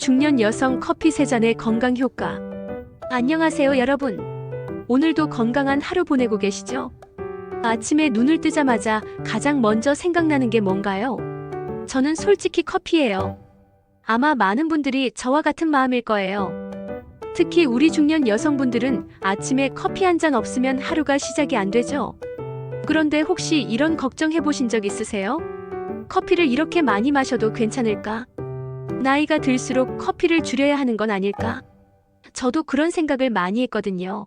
중년 여성 커피 3잔의 건강 효과. 안녕하세요 여러분. 오늘도 건강한 하루 보내고 계시죠? 아침에 눈을 뜨자마자 가장 먼저 생각나는 게 뭔가요? 저는 솔직히 커피예요. 아마 많은 분들이 저와 같은 마음일 거예요. 특히 우리 중년 여성분들은 아침에 커피 한 잔 없으면 하루가 시작이 안 되죠? 그런데 혹시 이런 걱정 해보신 적 있으세요? 커피를 이렇게 많이 마셔도 괜찮을까? 나이가 들수록 커피를 줄여야 하는 건 아닐까? 저도 그런 생각을 많이 했거든요.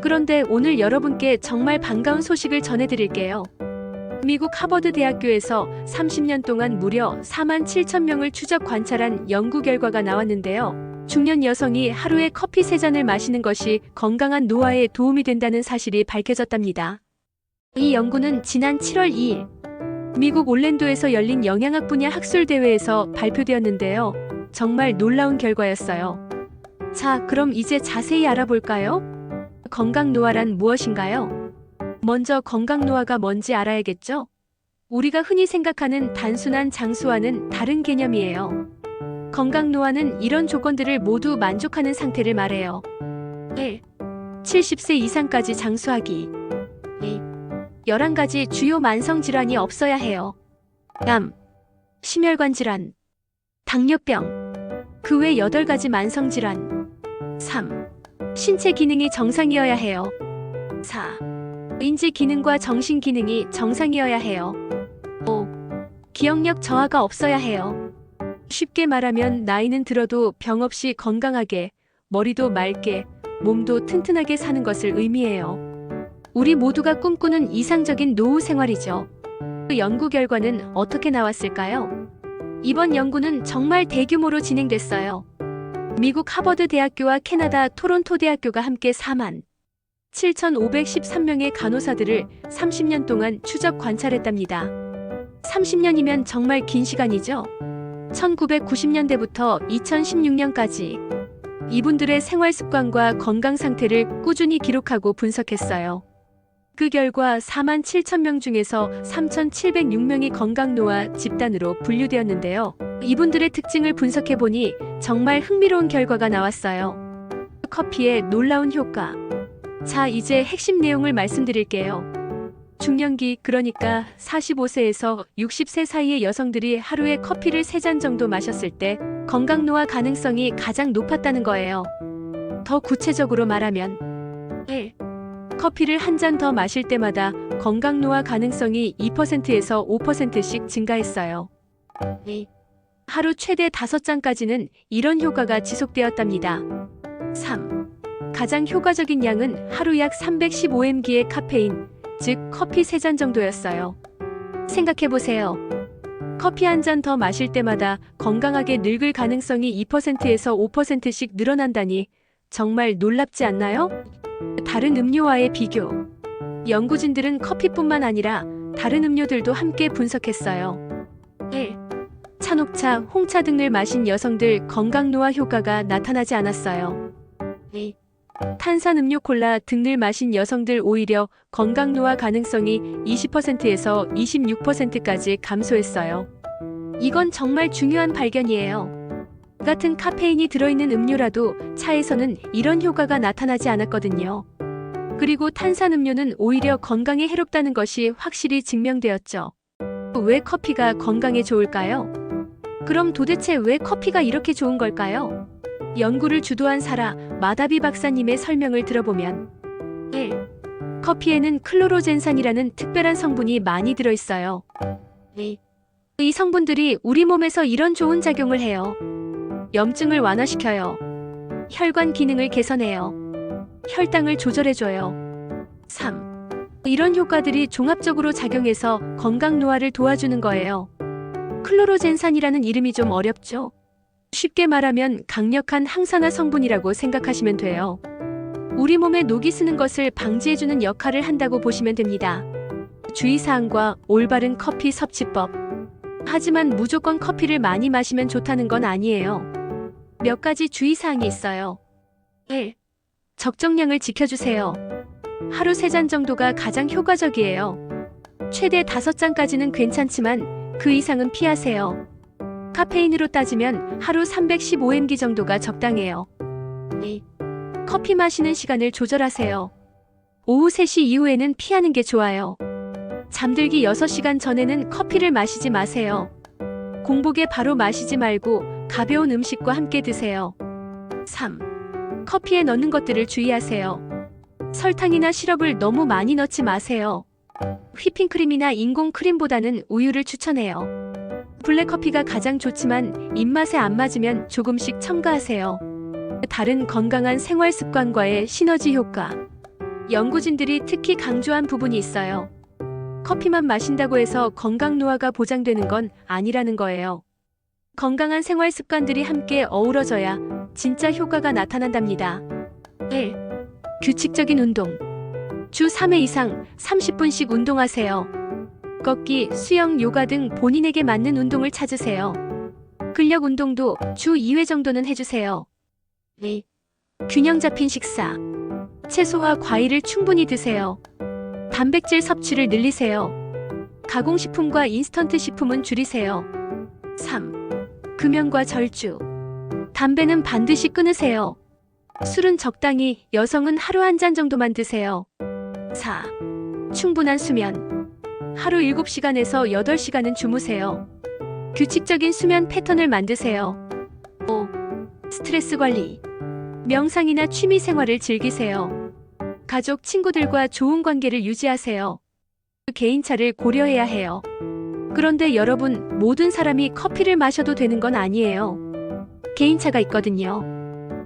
그런데 오늘 여러분께 정말 반가운 소식을 전해드릴게요. 미국 하버드 대학교에서 30년 동안 무려 47,000명을 추적 관찰한 연구 결과가 나왔는데요. 중년 여성이 하루에 커피 3잔을 마시는 것이 건강한 노화에 도움이 된다는 사실이 밝혀졌답니다. 이 연구는 지난 7월 2일 미국 올랜도에서 열린 영양학 분야 학술대회에서 발표되었는데요. 정말 놀라운 결과였어요. 자, 그럼 이제 자세히 알아볼까요? 건강 노화란 무엇인가요? 먼저 건강 노화가 뭔지 알아야겠죠? 우리가 흔히 생각하는 단순한 장수와는 다른 개념이에요. 건강 노화는 이런 조건들을 모두 만족하는 상태를 말해요. 1. 70세 이상까지 장수하기. 2. 11가지 주요 만성 질환이 없어야 해요. 암, 심혈관 질환, 당뇨병, 그 외 8가지 만성 질환. 3. 신체 기능이 정상이어야 해요. 4. 인지 기능과 정신 기능이 정상이어야 해요. 5. 기억력 저하가 없어야 해요. 쉽게 말하면 나이는 들어도 병 없이 건강하게, 머리도 맑게, 몸도 튼튼하게 사는 것을 의미해요. 우리 모두가 꿈꾸는 이상적인 노후 생활이죠. 그 연구 결과는 어떻게 나왔을까요? 이번 연구는 정말 대규모로 진행됐어요. 미국 하버드 대학교와 캐나다 토론토 대학교가 함께 47,513명의 간호사들을 30년 동안 추적 관찰했답니다. 30년이면 정말 긴 시간이죠. 1990년대부터 2016년까지 이분들의 생활 습관과 건강 상태를 꾸준히 기록하고 분석했어요. 그 결과 47,000명 중에서 3,706명이 건강노화 집단으로 분류되었는데요. 이분들의 특징을 분석해보니 정말 흥미로운 결과가 나왔어요. 커피의 놀라운 효과. 자, 이제 핵심 내용을 말씀드릴게요. 중년기, 그러니까 45세에서 60세 사이의 여성들이 하루에 커피를 3잔 정도 마셨을 때 건강노화 가능성이 가장 높았다는 거예요. 더 구체적으로 말하면 1. 커피를 한 잔 더 마실 때마다 건강노화 가능성이 2%에서 5%씩 증가했어요. 2. 하루 최대 5잔까지는 이런 효과가 지속되었답니다. 3. 가장 효과적인 양은 하루 약 315mg의 카페인, 즉 커피 3잔 정도였어요. 생각해보세요. 커피 한 잔 더 마실 때마다 건강하게 늙을 가능성이 2%에서 5%씩 늘어난다니 정말 놀랍지 않나요? 다른 음료와의 비교. 연구진들은 커피뿐만 아니라 다른 음료들도 함께 분석했어요. 1. 찬녹차, 홍차 등을 마신 여성들 건강노화 효과가 나타나지 않았어요. 2. 탄산음료, 콜라 등을 마신 여성들 오히려 건강노화 가능성이 20%에서 26%까지 감소했어요. 이건 정말 중요한 발견이에요. 같은 카페인이 들어있는 음료라도 차에서는 이런 효과가 나타나지 않았거든요. 그리고 탄산음료는 오히려 건강에 해롭다는 것이 확실히 증명되었죠. 왜 커피가 건강에 좋을까요? 그럼 도대체 왜 커피가 이렇게 좋은 걸까요? 연구를 주도한 사라 마다비 박사님의 설명을 들어보면 1. 커피에는 클로로젠산이라는 특별한 성분이 많이 들어있어요. 2. 이 성분들이 우리 몸에서 이런 좋은 작용을 해요. 염증을 완화시켜요. 혈관 기능을 개선해요. 혈당을 조절해줘요. 3. 이런 효과들이 종합적으로 작용해서 건강 노화를 도와주는 거예요. 클로로젠산이라는 이름이 좀 어렵죠? 쉽게 말하면 강력한 항산화 성분이라고 생각하시면 돼요. 우리 몸에 녹이 스는 것을 방지해주는 역할을 한다고 보시면 됩니다. 주의사항과 올바른 커피 섭취법. 하지만 무조건 커피를 많이 마시면 좋다는 건 아니에요. 몇 가지 주의사항이 있어요. 1. 적정량을 지켜주세요. 하루 3잔 정도가 가장 효과적이에요. 최대 5잔까지는 괜찮지만 그 이상은 피하세요. 카페인으로 따지면 하루 315mg 정도가 적당해요. 2. 커피 마시는 시간을 조절하세요. 오후 3시 이후에는 피하는 게 좋아요. 잠들기 6시간 전에는 커피를 마시지 마세요. 공복에 바로 마시지 말고 가벼운 음식과 함께 드세요. 3. 커피에 넣는 것들을 주의하세요. 설탕이나 시럽을 너무 많이 넣지 마세요. 휘핑크림이나 인공크림보다는 우유를 추천해요. 블랙커피가 가장 좋지만 입맛에 안 맞으면 조금씩 첨가하세요. 다른 건강한 생활 습관과의 시너지 효과. 연구진들이 특히 강조한 부분이 있어요. 커피만 마신다고 해서 건강 노화가 보장되는 건 아니라는 거예요. 건강한 생활 습관들이 함께 어우러져야 진짜 효과가 나타난답니다. 1. 규칙적인 운동. 주 3회 이상 30분씩 운동하세요. 걷기, 수영, 요가 등 본인에게 맞는 운동을 찾으세요. 근력 운동도 주 2회 정도는 해주세요. 2. 균형 잡힌 식사. 채소와 과일을 충분히 드세요. 단백질 섭취를 늘리세요. 가공식품과 인스턴트 식품은 줄이세요. 3. 금연과 절주. 담배는 반드시 끊으세요. 술은 적당히, 여성은 하루 한 잔 정도만 드세요. 4. 충분한 수면. 하루 7시간에서 8시간은 주무세요. 규칙적인 수면 패턴을 만드세요. 5. 스트레스 관리. 명상이나 취미 생활을 즐기세요. 가족, 친구들과 좋은 관계를 유지하세요. 개인차를 고려해야 해요. 그런데 여러분, 모든 사람이 커피를 마셔도 되는 건 아니에요. 개인차가 있거든요.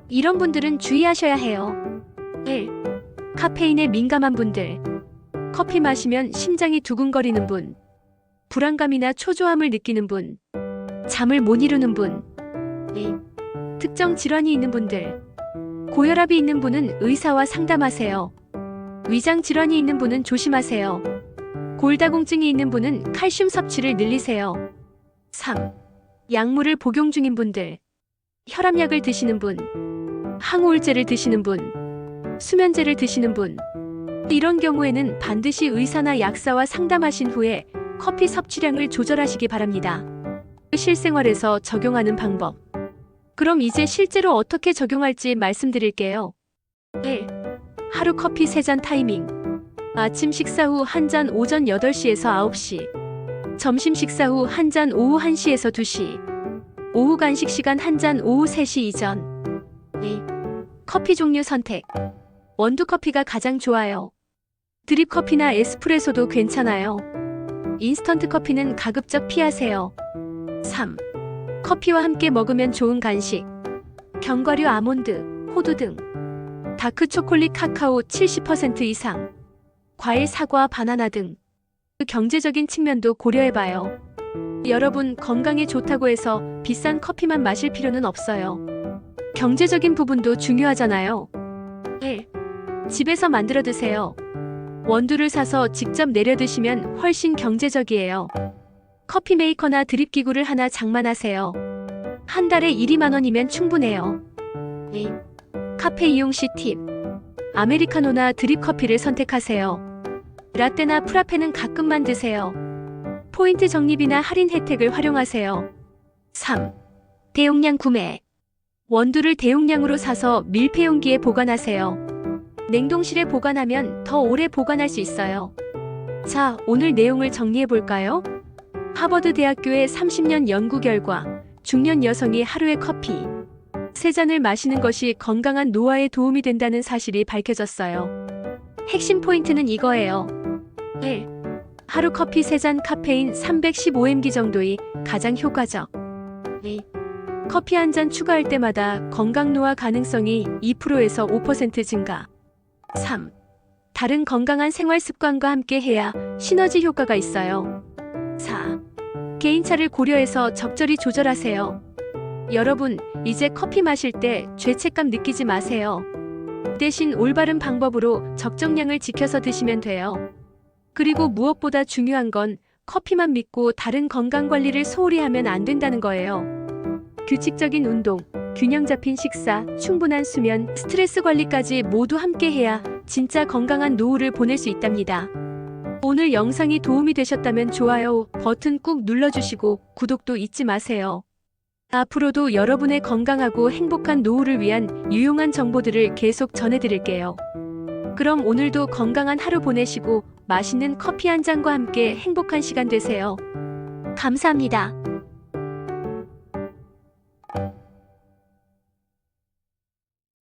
이런 분들은 주의하셔야 해요. 1. 카페인에 민감한 분들. 커피 마시면 심장이 두근거리는 분, 불안감이나 초조함을 느끼는 분, 잠을 못 이루는 분. 2. 특정 질환이 있는 분들. 고혈압이 있는 분은 의사와 상담하세요. 위장 질환이 있는 분은 조심하세요. 골다공증이 있는 분은 칼슘 섭취를 늘리세요. 3. 약물을 복용 중인 분들. 혈압약을 드시는 분, 항우울제를 드시는 분, 수면제를 드시는 분. 이런 경우에는 반드시 의사나 약사와 상담하신 후에 커피 섭취량을 조절하시기 바랍니다. 실생활에서 적용하는 방법. 그럼 이제 실제로 어떻게 적용할지 말씀드릴게요. 1. 하루 커피 3잔 타이밍. 아침 식사 후 1잔 오전 8시에서 9시. 점심 식사 후 1잔 오후 1시에서 2시. 오후 간식 시간 1잔 오후 3시 이전. 2. 커피 종류 선택. 원두 커피가 가장 좋아요. 드립 커피나 에스프레소도 괜찮아요. 인스턴트 커피는 가급적 피하세요. 3. 커피와 함께 먹으면 좋은 간식. 견과류, 아몬드, 호두 등. 다크 초콜릿, 카카오 70% 이상. 과일, 사과, 바나나 등. 경제적인 측면도 고려해봐요. 여러분, 건강에 좋다고 해서 비싼 커피만 마실 필요는 없어요. 경제적인 부분도 중요하잖아요. 1. 집에서 만들어 드세요. 원두를 사서 직접 내려 드시면 훨씬 경제적이에요. 커피 메이커나 드립 기구를 하나 장만하세요. 한 달에 1, 2만 원이면 충분해요. 2. 카페 이용 시 팁. 아메리카노나 드립 커피를 선택하세요. 라떼나 프라페는 가끔만 드세요. 포인트 적립이나 할인 혜택을 활용하세요. 3. 대용량 구매. 원두를 대용량으로 사서 밀폐용기에 보관하세요. 냉동실에 보관하면 더 오래 보관할 수 있어요. 자, 오늘 내용을 정리해 볼까요? 하버드 대학교의 30년 연구 결과, 중년 여성이 하루에 커피 3잔을 마시는 것이 건강한 노화에 도움이 된다는 사실이 밝혀졌어요. 핵심 포인트는 이거예요. 1. 하루 커피 3잔, 카페인 315mg 정도이 가장 효과적. 2. 커피 한 잔 추가할 때마다 건강 노화 가능성이 2%에서 5% 증가. 3. 다른 건강한 생활 습관과 함께 해야 시너지 효과가 있어요. 4. 개인차를 고려해서 적절히 조절하세요. 여러분, 이제 커피 마실 때 죄책감 느끼지 마세요. 대신 올바른 방법으로 적정량을 지켜서 드시면 돼요. 그리고 무엇보다 중요한 건 커피만 믿고 다른 건강 관리를 소홀히 하면 안 된다는 거예요. 규칙적인 운동, 균형 잡힌 식사, 충분한 수면, 스트레스 관리까지 모두 함께 해야 진짜 건강한 노후를 보낼 수 있답니다. 오늘 영상이 도움이 되셨다면 좋아요 버튼 꾹 눌러주시고 구독도 잊지 마세요. 앞으로도 여러분의 건강하고 행복한 노후를 위한 유용한 정보들을 계속 전해드릴게요. 그럼 오늘도 건강한 하루 보내시고 맛있는 커피 한 잔과 함께 행복한 시간 되세요. 감사합니다.